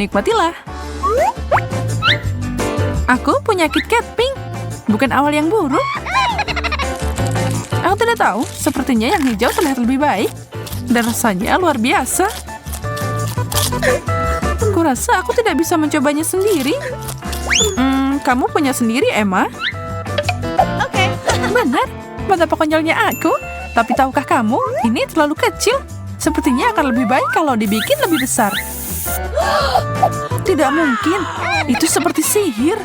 nikmatilah. Aku punya KitKat pink. Bukan awal yang buruk. Aku tidak tahu, sepertinya yang hijau terlihat lebih baik. Dan rasanya luar biasa. Kurasa aku tidak bisa mencobanya sendiri. Kamu punya sendiri, Emma? Oke. Benar, betapa konyolnya aku. Tapi tahukah kamu, ini terlalu kecil. Sepertinya akan lebih baik kalau dibikin lebih besar. Tidak mungkin, itu seperti sihir.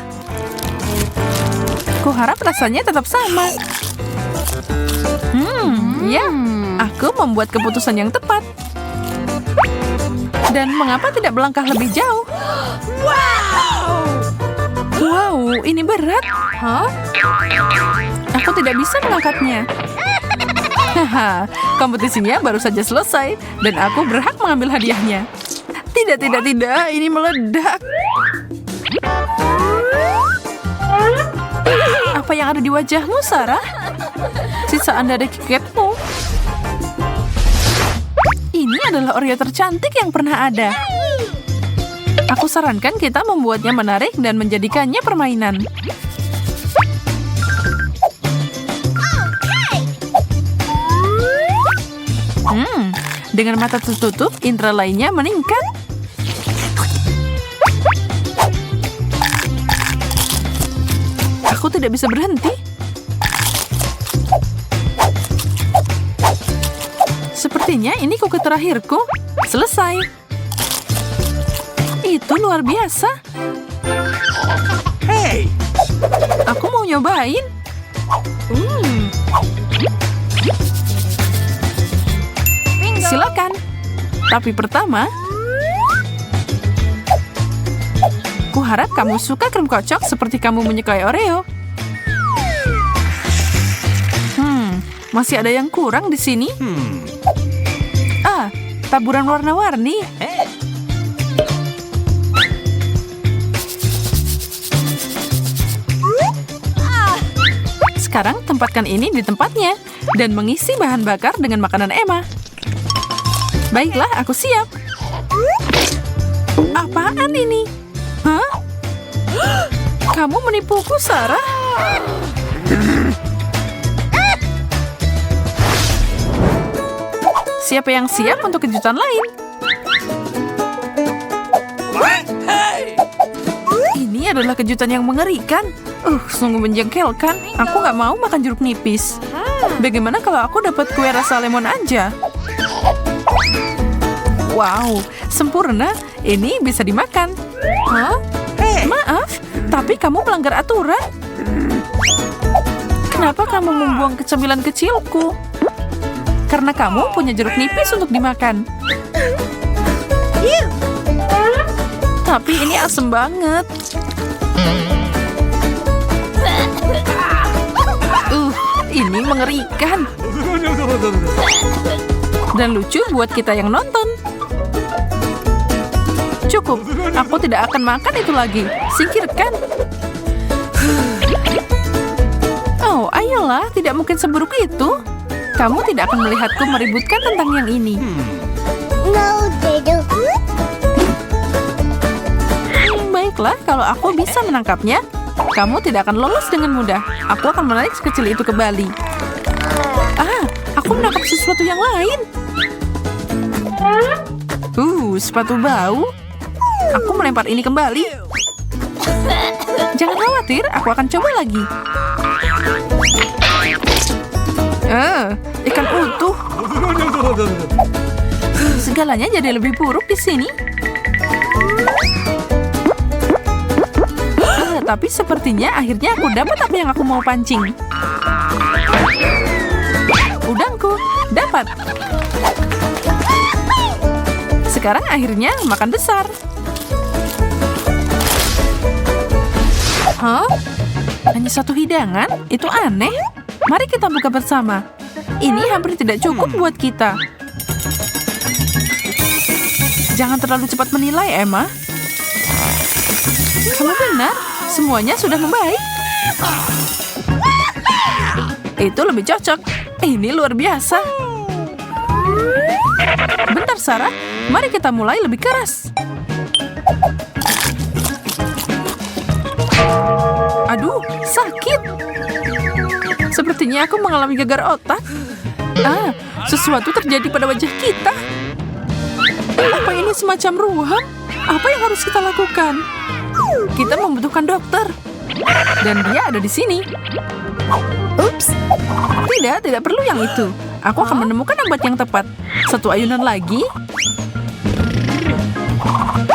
Kuharap rasanya tetap sama. Ya, aku membuat keputusan yang tepat. Dan mengapa tidak melangkah lebih jauh? Wow, ini berat. Hah? Aku tidak bisa mengangkatnya. Haha, kompetisinya baru saja selesai dan aku berhak mengambil hadiahnya. Tidak, ini meledak. Apa yang ada di wajahmu, Sarah? Sisaan dari KitKatmu. Ini adalah Oreo tercantik yang pernah ada. Aku sarankan kita membuatnya menarik dan menjadikannya permainan. Dengan mata tertutup, indera lainnya meningkat. Aku tidak bisa berhenti. Sepertinya ini kuku terakhirku. Selesai. Itu luar biasa. Hey! Aku mau nyobain. Silakan. Tapi pertama, kuharap kamu suka krim kocok seperti kamu menyukai Oreo. Masih ada yang kurang di sini. Taburan warna-warni. Sekarang tempatkan ini di tempatnya dan mengisi bahan bakar dengan makanan Emma. Baiklah, aku siap. Apaan ini? Hah? Kamu menipuku, Sarah? Siapa yang siap untuk kejutan lain? Ini adalah kejutan yang mengerikan. Sungguh menjengkelkan. Aku nggak mau makan jeruk nipis. Bagaimana kalau aku dapat kue rasa lemon aja? Wow, sempurna. Ini bisa dimakan. Hah? Maaf, tapi kamu melanggar aturan. Kenapa kamu membuang kecemilan kecilku? Karena kamu punya jeruk nipis untuk dimakan. Tapi ini asem banget. Ini mengerikan. Dan lucu buat kita yang nonton. Cukup, aku tidak akan makan itu lagi. Singkirkan. Oh, ayolah, tidak mungkin seburuk itu. Kamu tidak akan melihatku meributkan tentang yang ini. Baiklah, kalau aku bisa menangkapnya, kamu tidak akan lolos dengan mudah. Aku akan menarik sekecil itu kembali. Aku menangkap sesuatu yang lain. Sepatu bau. Aku melempar ini kembali. Jangan khawatir, aku akan coba lagi. Ikan utuh. Segalanya jadi lebih buruk di sini. Tapi sepertinya akhirnya aku dapat apa yang aku mau pancing. Udangku, dapat. Sekarang akhirnya makan besar. Hah? Hanya satu hidangan? Itu aneh. Mari kita buka bersama. Ini hampir tidak cukup buat kita. Jangan terlalu cepat menilai, Emma. Kamu benar. Semuanya sudah membaik. Itu lebih cocok. Ini luar biasa. Bentar, Sarah. Mari kita mulai lebih keras. Sepertinya aku mengalami gagal otak. Sesuatu terjadi pada wajah kita. Apa ini semacam ruam? Apa yang harus kita lakukan? Kita membutuhkan dokter. Dan dia ada di sini. Ups. Tidak perlu yang itu. Aku akan menemukan obat yang tepat. Satu ayunan lagi.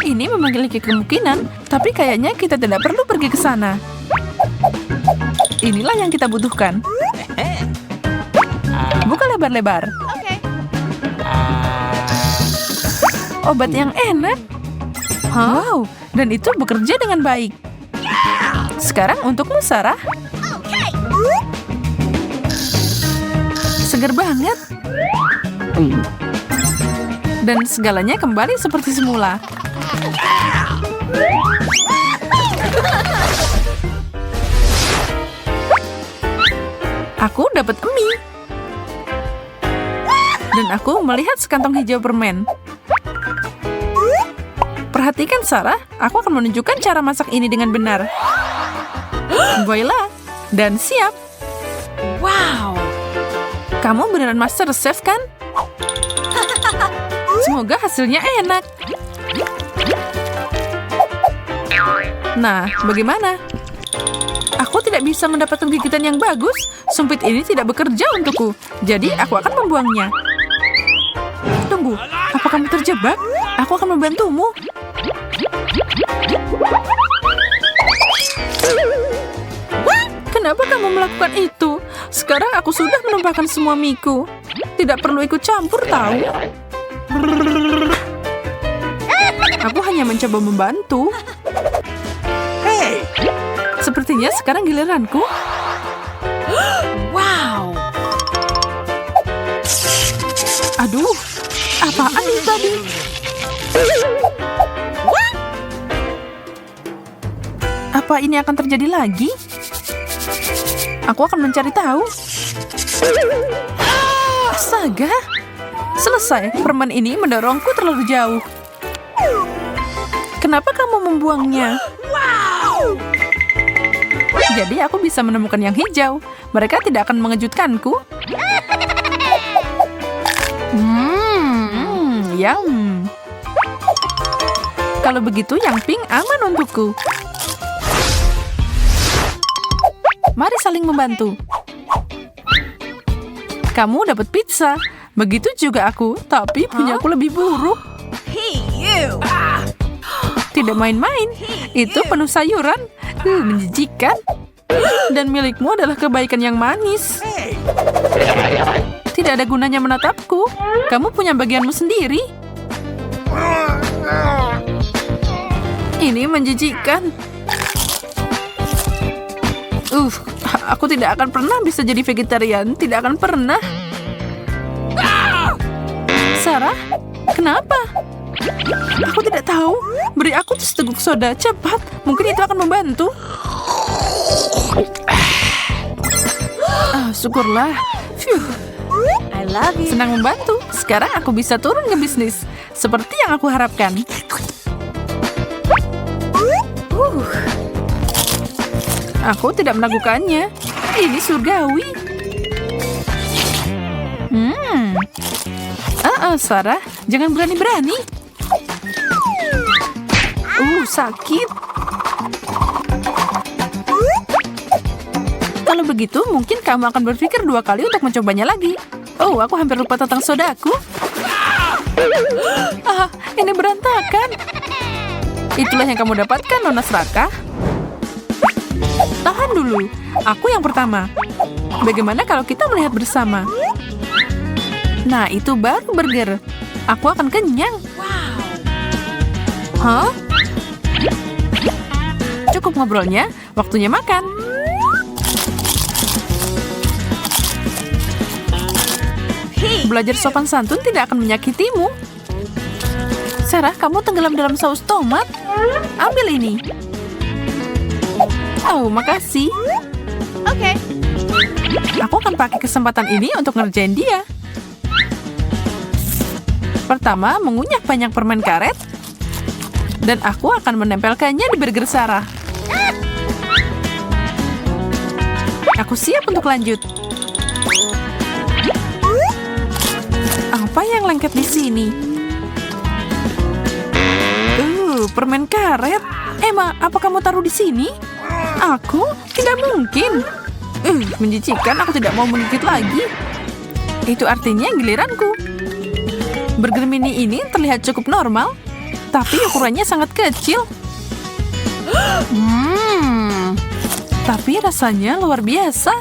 Ini memiliki kemungkinan, tapi kayaknya kita tidak perlu pergi ke sana. Inilah yang kita butuhkan. Buka lebar-lebar. Okay. Obat yang enak. Wow, dan itu bekerja dengan baik. Sekarang untukmu, Sarah. Okay. Segar banget. Dan segalanya kembali seperti semula. Aku dapat mie. Dan aku melihat sekantong hijau permen. Perhatikan, Sarah. Aku akan menunjukkan cara masak ini dengan benar. Voila. Dan siap. Wow. Kamu beneran master chef, kan? Semoga hasilnya enak. Nah, bagaimana? Aku tidak bisa mendapatkan gigitan yang bagus. Sumpit ini tidak bekerja untukku. Jadi, aku akan membuangnya. Tunggu, apa kamu terjebak? Aku akan membantumu. Kenapa kamu melakukan itu? Sekarang aku sudah menumpahkan semua miku. Tidak perlu ikut campur, tahu? Aku hanya mencoba membantu. Sepertinya sekarang giliranku. Wow. Aduh, apaan itu tadi? Apa ini akan terjadi lagi? Aku akan mencari tahu. Astaga, selesai. Permen ini mendorongku terlalu jauh. Kenapa kamu membuangnya? Wow. Jadi aku bisa menemukan yang hijau. Mereka tidak akan mengejutkanku. Yum. Kalau begitu, yang pink aman untukku. Mari saling membantu. Kamu dapat pizza. Begitu juga aku, tapi punyaku lebih buruk. Hey, you. Tidak main-main. Itu penuh sayuran. Menjijikan. Dan milikmu adalah kebaikan yang manis. Tidak ada gunanya menatapku. Kamu punya bagianmu sendiri. Ini menjijikan. Aku tidak akan pernah bisa jadi vegetarian. Tidak akan pernah. Sarah, kenapa? Aku tidak tahu. Beri aku seteguk soda, cepat. Mungkin itu akan membantu. Syukurlah. I love you. Senang membantu. Sekarang aku bisa turun ke bisnis. Seperti yang aku harapkan. Aku tidak melakukannya. Ini surgawi. Sarah, jangan berani-berani. Sakit. Kalau begitu, mungkin kamu akan berpikir 2 kali untuk mencobanya lagi. Aku hampir lupa tentang sodaku. Ini berantakan. Itulah yang kamu dapatkan, Nona Serakah. Tahan dulu. Aku yang pertama. Bagaimana kalau kita melihat bersama? Nah, itu baru burger. Aku akan kenyang. Hah? Cukup ngobrolnya, waktunya makan. Belajar sopan santun tidak akan menyakitimu. Sarah, kamu tenggelam dalam saus tomat. Ambil ini. Makasih. Okay. Aku akan pakai kesempatan ini untuk ngerjain dia. Pertama, mengunyah banyak permen karet. Dan aku akan menempelkannya di burger Sarah. Aku siap untuk lanjut. Apa yang lengket di sini? Permen karet. Emma, apa kamu taruh di sini? Aku? Tidak mungkin. Menjijikan, aku tidak mau menggigit lagi. Itu artinya giliranku. Burger mini ini terlihat cukup normal, tapi ukurannya sangat kecil. Tapi rasanya luar biasa.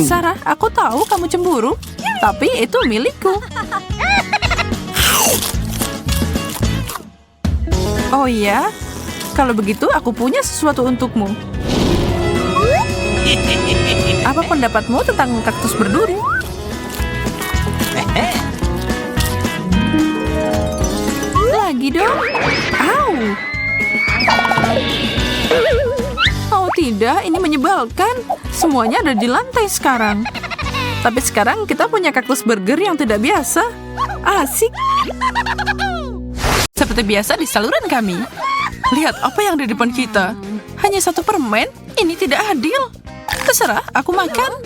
Sarah, aku tahu kamu cemburu, tapi itu milikku. Oh iya? Kalau begitu aku punya sesuatu untukmu. Apa pendapatmu tentang kaktus berduri? Lagi dong. Au. Oh tidak, ini menyebalkan. Semuanya ada di lantai sekarang. Tapi sekarang kita punya kaktus burger yang tidak biasa. Asik. Seperti biasa di saluran kami. Lihat apa yang di depan kita. Hanya satu permen? Ini tidak adil. Terserah, aku makan.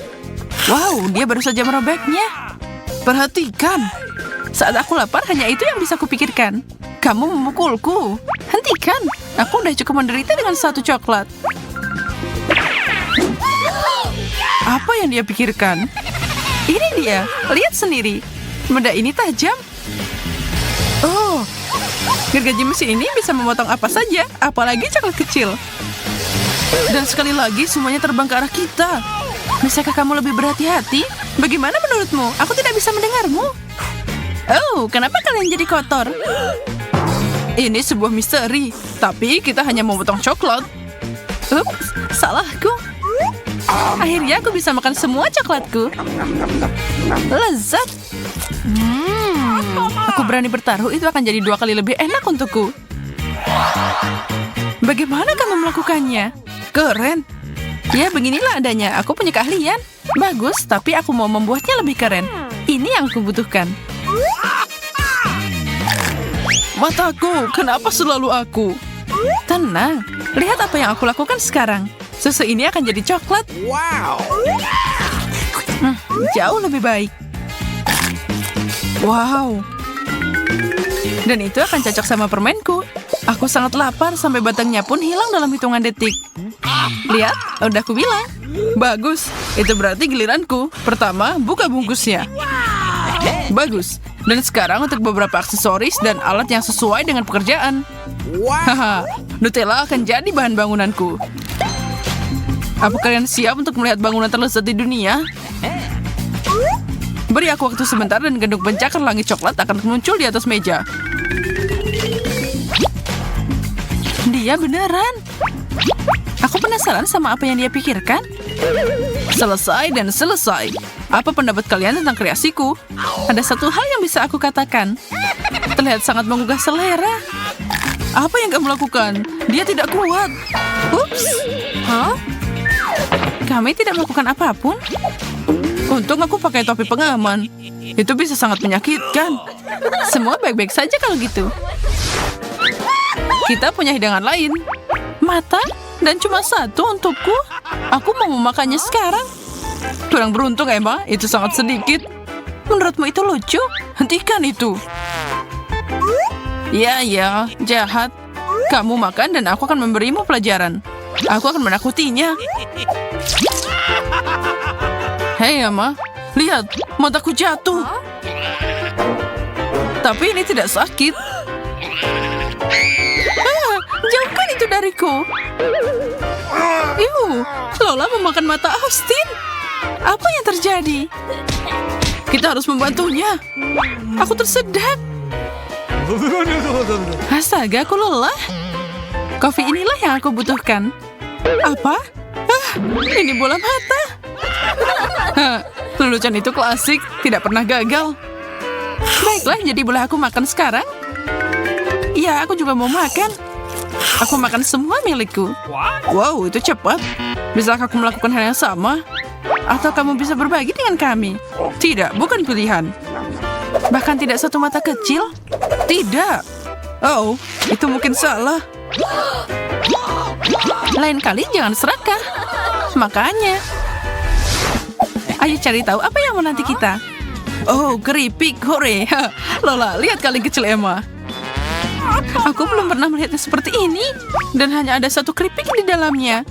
Wow, dia baru saja merobeknya. Perhatikan. Saat aku lapar, hanya itu yang bisa kupikirkan. Kamu memukulku. Hentikan. Aku udah cukup menderita dengan satu coklat. Apa yang dia pikirkan? Ini dia. Lihat sendiri. Benda ini tajam. Oh, gergaji mesin ini bisa memotong apa saja, apalagi coklat kecil. Dan sekali lagi semuanya terbang ke arah kita. Bisakah kamu lebih berhati-hati? Bagaimana menurutmu? Aku tidak bisa mendengarmu. Oh, kenapa kalian jadi kotor? Ini sebuah misteri, tapi kita hanya memotong coklat. Ups, salahku. Akhirnya aku bisa makan semua coklatku. Lezat. Aku berani bertaruh itu akan jadi 2 kali lebih enak untukku. Bagaimana kamu melakukannya? Keren. Ya, beginilah adanya. Aku punya keahlian. Bagus, tapi aku mau membuatnya lebih keren. Ini yang aku butuhkan. Mataku, kenapa selalu aku? Tenang. Lihat apa yang aku lakukan sekarang. Susu ini akan jadi coklat. Wow. Jauh lebih baik. Wow. Dan itu akan cocok sama permenku. Aku sangat lapar sampai batangnya pun hilang dalam hitungan detik. Lihat, udah aku bilang. Bagus, itu berarti giliranku. Pertama, buka bungkusnya. Bagus. Dan sekarang untuk beberapa aksesoris dan alat yang sesuai dengan pekerjaan. Haha, Nutella akan jadi bahan bangunanku. Apa kalian siap untuk melihat bangunan terlezat di dunia? Beri aku waktu sebentar dan gendong pencakar langit coklat akan muncul di atas meja. Dia beneran. Aku penasaran sama apa yang dia pikirkan. Selesai dan selesai. Apa pendapat kalian tentang kreasiku? Ada satu hal yang bisa aku katakan. Terlihat sangat menggugah selera. Apa yang kamu lakukan? Dia tidak kuat. Ups. Hah? Kami tidak melakukan apapun. Untung aku pakai topi pengaman. Itu bisa sangat menyakitkan. Semua baik-baik saja kalau gitu. Kita punya hidangan lain. Mata? Dan cuma satu untukku. Aku mau memakannya sekarang. Kurang beruntung, Emma. Itu sangat sedikit. Menurutmu itu lucu? Hentikan itu. Ya, jahat. Kamu makan dan aku akan memberimu pelajaran. Aku akan menakutinya. Hei, Emma. Lihat, mataku jatuh. Tapi ini tidak sakit. Jauhkan itu dariku. Lola memakan mata Austin. Apa yang terjadi? Kita harus membantunya. Aku tersedak. Astaga, aku lelah. Kopi inilah yang aku butuhkan. Apa? Ini bola mata. Lelucon itu klasik, tidak pernah gagal. Baiklah, jadi boleh aku makan sekarang? Iya, aku juga mau makan. Aku makan semua milikku. Wow, itu cepat. Bisakah aku melakukan hal yang sama? Atau kamu bisa berbagi dengan kami? Tidak, bukan pilihan. Bahkan tidak satu mata kecil? Tidak. Oh, itu mungkin salah. Lain kali jangan serakah. Makanya. Ayo cari tahu apa yang menanti kita. Oh, keripik, hore. Lola, lihat kaleng kecil Emma. Aku belum pernah melihatnya seperti ini. Dan hanya ada satu keripik di dalamnya.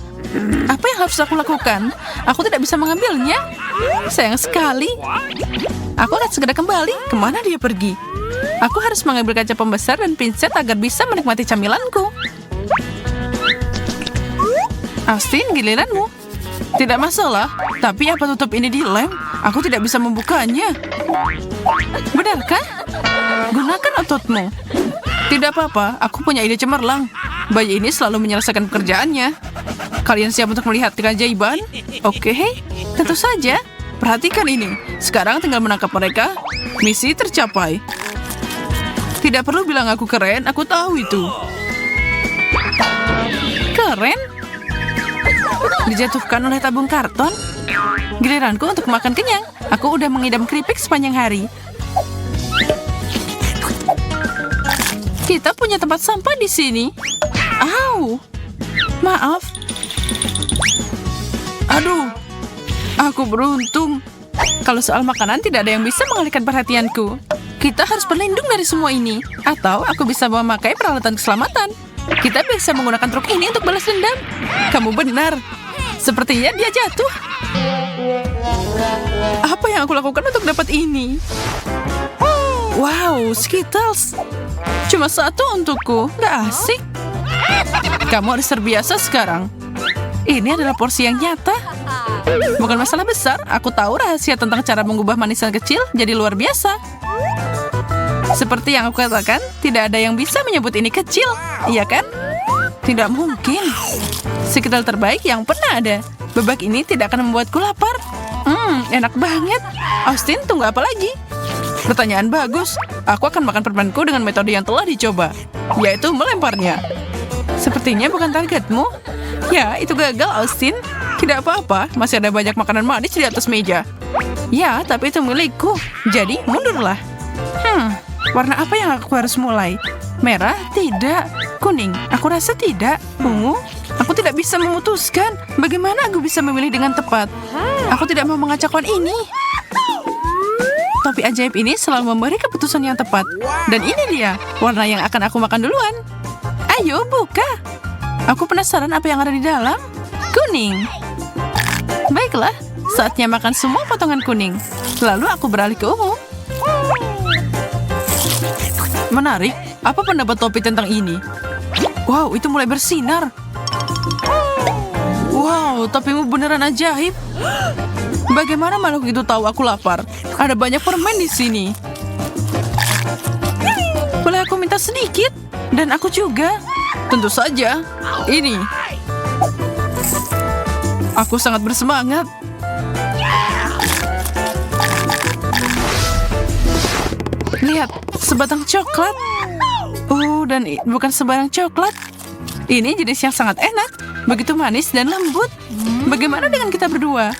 Apa yang harus aku lakukan? Aku tidak bisa mengambilnya. Sayang sekali. Aku akan segera kembali. Kemana dia pergi? Aku harus mengambil kaca pembesar dan pinset agar bisa menikmati camilanku. Austin, giliranmu. Tidak masalah, tapi apa tutup ini dilem? Aku tidak bisa membukanya. Benarkah? Gunakan ototmu. Tidak apa-apa, aku punya ide cemerlang. Bayi ini selalu menyelesaikan pekerjaannya. Kalian siap untuk melihat keajaiban? Oke, tentu saja. Perhatikan ini. Sekarang tinggal menangkap mereka. Misi tercapai. Tidak perlu bilang aku keren, aku tahu itu. Keren? Dijatuhkan oleh tabung karton. Giliranku untuk makan kenyang. Aku udah mengidam keripik sepanjang hari. Kita punya tempat sampah di sini. Au, maaf. Aduh, aku beruntung. Kalau soal makanan tidak ada yang bisa mengalihkan perhatianku. Kita harus berlindung dari semua ini. Atau aku bisa memakai peralatan keselamatan. Kita bisa menggunakan truk ini untuk balas dendam. Kamu benar. Sepertinya dia jatuh. Apa yang aku lakukan untuk dapat ini? Wow, Skittles. Cuma satu untukku. Gak asik. Kamu harus terbiasa sekarang. Ini adalah porsi yang nyata. Bukan masalah besar. Aku tahu rahasia tentang cara mengubah manisan kecil jadi luar biasa. Seperti yang aku katakan, tidak ada yang bisa menyebut ini kecil. Iya kan? Tidak mungkin. Skittles terbaik yang pernah ada. Bebek ini tidak akan membuatku lapar. Enak banget. Austin, tunggu apa lagi? Pertanyaan bagus. Aku akan makan permenku dengan metode yang telah dicoba, yaitu melemparnya. Sepertinya bukan targetmu. Ya, itu gagal, Austin. Tidak apa-apa, masih ada banyak makanan manis di atas meja. Ya, tapi itu milikku. Jadi, mundurlah. Warna apa yang aku harus mulai? Merah? Tidak. Kuning? Aku rasa tidak. Ungu? Aku tidak bisa memutuskan. Bagaimana aku bisa memilih dengan tepat? Aku tidak mau mengacaukan ini. Topi ajaib ini selalu memberi keputusan yang tepat. Dan ini dia, warna yang akan aku makan duluan. Ayo, buka. Aku penasaran apa yang ada di dalam. Kuning. Baiklah, saatnya makan semua potongan kuning. Lalu aku beralih ke ungu. Menarik, apa pendapat topi tentang ini? Wow, itu mulai bersinar. Wow, topimu beneran ajaib. Bagaimana makhluk itu tahu aku lapar? Ada banyak permen di sini. Boleh aku minta sedikit? Dan aku juga. Tentu saja. Ini. Aku sangat bersemangat. Lihat, sebatang coklat. Dan bukan sembarang coklat. Ini jenis yang sangat enak. Begitu manis dan lembut. Bagaimana dengan kita berdua?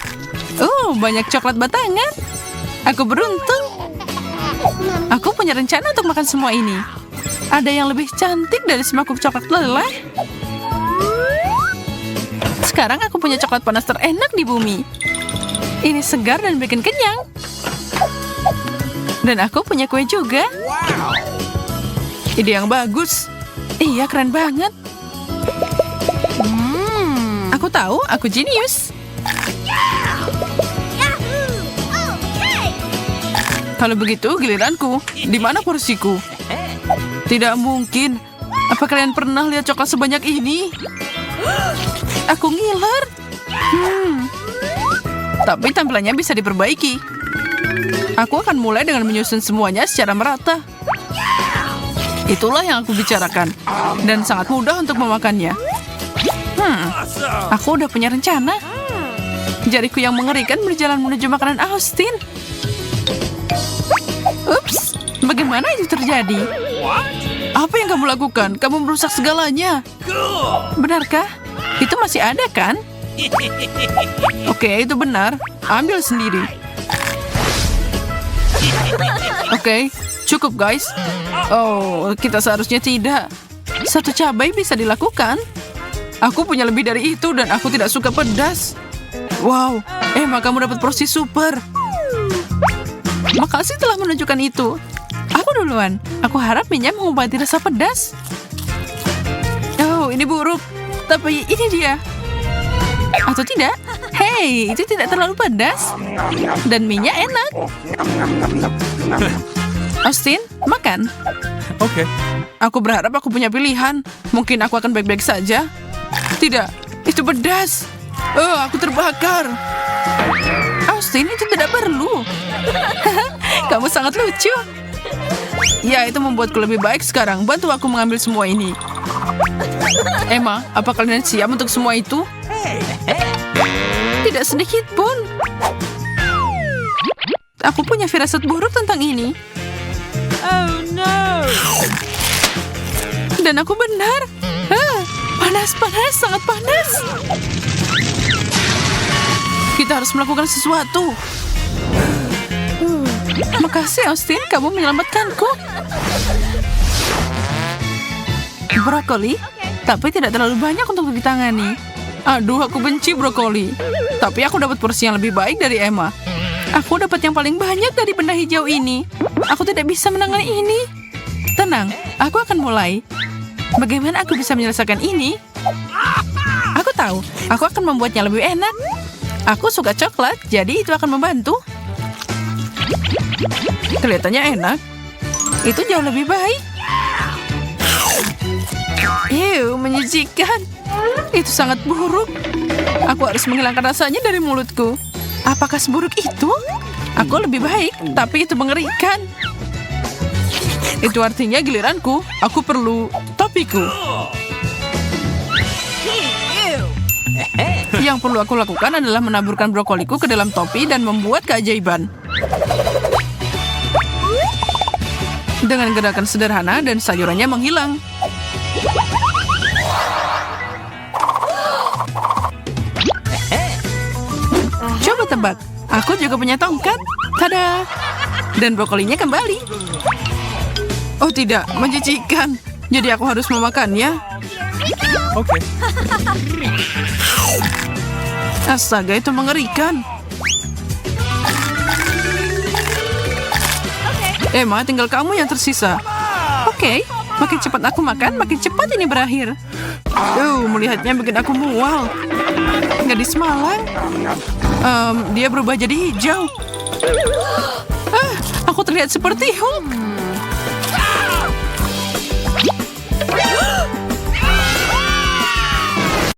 Banyak coklat batangan. Aku beruntung. Aku punya rencana untuk makan semua ini. Ada yang lebih cantik dari semangkuk coklat leleh. Sekarang aku punya coklat panas terenak di bumi. Ini segar dan bikin kenyang. Dan aku punya kue juga. Ide yang bagus. Iya, keren banget. Aku tahu, aku jenius. Kalau begitu, giliranku. Di mana porsiku? Tidak mungkin. Apa kalian pernah lihat coklat sebanyak ini? Aku ngiler. Tapi tampilannya bisa diperbaiki. Aku akan mulai dengan menyusun semuanya secara merata. Itulah yang aku bicarakan. Dan sangat mudah untuk memakannya. Aku udah punya rencana. Jariku yang mengerikan berjalan menuju makanan Austin. Ups, bagaimana itu terjadi? Apa yang kamu lakukan? Kamu merusak segalanya. Benarkah? Itu masih ada kan? Oke, itu benar. Ambil sendiri. Oke, cukup guys. Kita seharusnya tidak. Satu cabai bisa dilakukan. Aku punya lebih dari itu dan aku tidak suka pedas. Wow, Emma, kamu dapat porsi super. Makasih telah menunjukkan itu. Aku duluan. Aku harap minyak mengobati rasa pedas. Oh, ini buruk. Tapi ini dia. Atau tidak? Hei, itu tidak terlalu pedas. Dan minyak enak. Austin, makan. Okay. Aku berharap aku punya pilihan. Mungkin aku akan baik-baik saja. Tidak, itu pedas. Oh, aku terbakar. Austin, itu tidak perlu. Kamu sangat lucu. Ya, itu membuatku lebih baik sekarang. Bantu aku mengambil semua ini. Emma, apa kalian siap untuk semua itu? Tidak sedikit pun. Aku punya firasat buruk tentang ini. Oh no! Dan aku benar. Panas, sangat panas. Kita harus melakukan sesuatu. Makasih, Austin. Kamu menyelamatkanku. Brokoli, tapi tidak terlalu banyak untuk ditangani. Aduh, aku benci brokoli. Tapi aku dapat porsi yang lebih baik dari Emma. Aku dapat yang paling banyak dari benda hijau ini. Aku tidak bisa menangani ini. Tenang, aku akan mulai. Bagaimana aku bisa menyelesaikan ini? Aku tahu, aku akan membuatnya lebih enak. Aku suka coklat, jadi itu akan membantu. Kelihatannya enak. Itu jauh lebih baik. Menjijikan. Itu sangat buruk. Aku harus menghilangkan rasanya dari mulutku. Apakah seburuk itu? Aku lebih baik, tapi itu mengerikan. Itu artinya giliranku. Aku perlu topiku. Yang perlu aku lakukan adalah menaburkan brokoliku ke dalam topi dan membuat keajaiban. Dengan gerakan sederhana dan sayurannya menghilang. Coba tebak, aku juga punya tongkat. Tada! Dan brokolinya kembali. Oh tidak, menjijikan. Jadi aku harus memakannya. Okay. Astaga, itu mengerikan. Emma, tinggal kamu yang tersisa. Oke, makin cepat aku makan, makin cepat ini berakhir. Melihatnya bikin aku mual. Gadis malang. Dia berubah jadi hijau. Aku terlihat seperti Hulk.